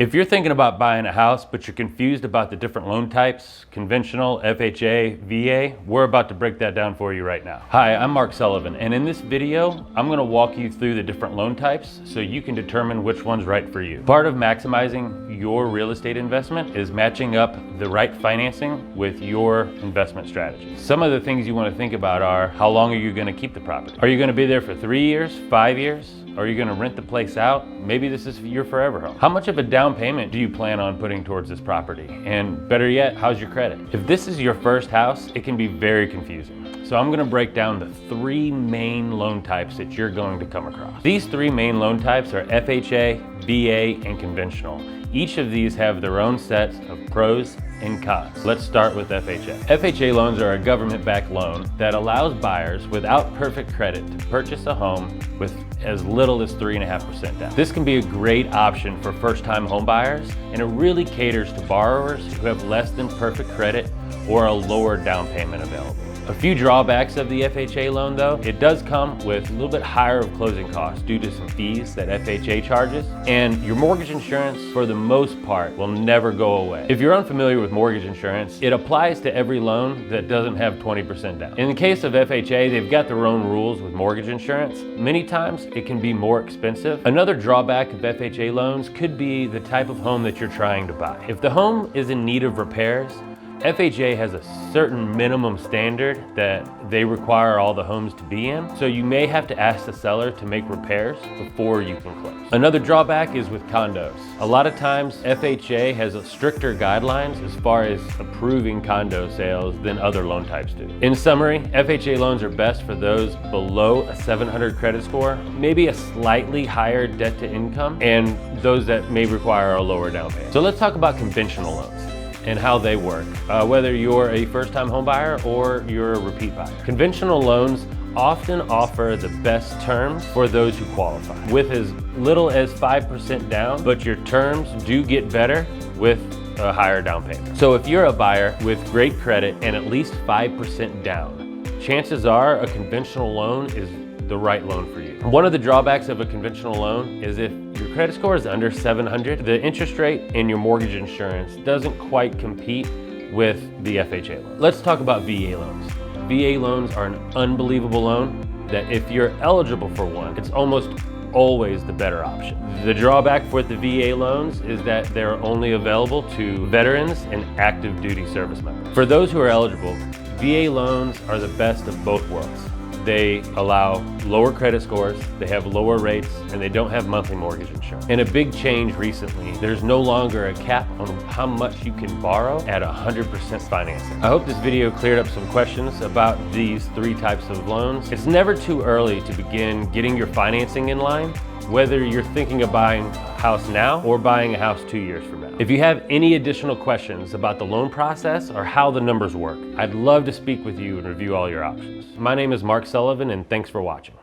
If you're thinking about buying a house, but you're confused about the different loan types, conventional, FHA, VA, we're about to break that down for you right now. Hi, I'm Mark Sullivan, and in this video, I'm gonna walk you through the different loan types so you can determine which one's right for you. Part of maximizing your real estate investment is matching up the right financing with your investment strategy. Some of the things you wanna think about are, how long are you gonna keep the property? Are you gonna be there for 3 years, 5 years? Are you gonna rent the place out? Maybe this is your forever home. How much of a down payment do you plan on putting towards this property? And better yet, how's your credit? If this is your first house, it can be very confusing. So I'm gonna break down the 3 main loan types that you're going to come across. These 3 main loan types are FHA, VA, and conventional. Each of these have their own sets of pros and cons. Let's start with FHA. FHA loans are a government-backed loan that allows buyers without perfect credit to purchase a home with as little as 3.5% down. This can be a great option for first-time home buyers, and it really caters to borrowers who have less than perfect credit or a lower down payment available. A few drawbacks of the FHA loan though, it does come with a little bit higher of closing costs due to some fees that FHA charges, and your mortgage insurance for the most part will never go away. If you're unfamiliar with mortgage insurance, it applies to every loan that doesn't have 20% down. In the case of FHA, they've got their own rules with mortgage insurance. Many times it can be more expensive. Another drawback of FHA loans could be the type of home that you're trying to buy. If the home is in need of repairs, FHA has a certain minimum standard that they require all the homes to be in, so you may have to ask the seller to make repairs before you can close. Another drawback is with condos. A lot of times FHA has stricter guidelines as far as approving condo sales than other loan types do. In summary, FHA loans are best for those below a 700 credit score, maybe a slightly higher debt to income, and those that may require a lower down payment. So let's talk about conventional loans and how they work, whether you're a first-time home buyer or you're a repeat buyer. Conventional loans often offer the best terms for those who qualify, with as little as 5% down, but your terms do get better with a higher down payment. So if you're a buyer with great credit and at least 5% down, chances are a conventional loan is the right loan for you. One of the drawbacks of a conventional loan is if your credit score is under 700, the interest rate in your mortgage insurance doesn't quite compete with the FHA loan. Let's talk about VA loans. VA loans are an unbelievable loan that if you're eligible for one, it's almost always the better option. The drawback with the VA loans is that they're only available to veterans and active duty service members. For those who are eligible, VA loans are the best of both worlds. They allow lower credit scores, they have lower rates, and they don't have monthly mortgage insurance. And a big change recently, there's no longer a cap on how much you can borrow at 100% financing. I hope this video cleared up some questions about these 3 types of loans. It's never too early to begin getting your financing in line, whether you're thinking of buying a house now or buying a house 2 years from now. If you have any additional questions about the loan process or how the numbers work, I'd love to speak with you and review all your options. My name is Mark Sullivan, and thanks for watching.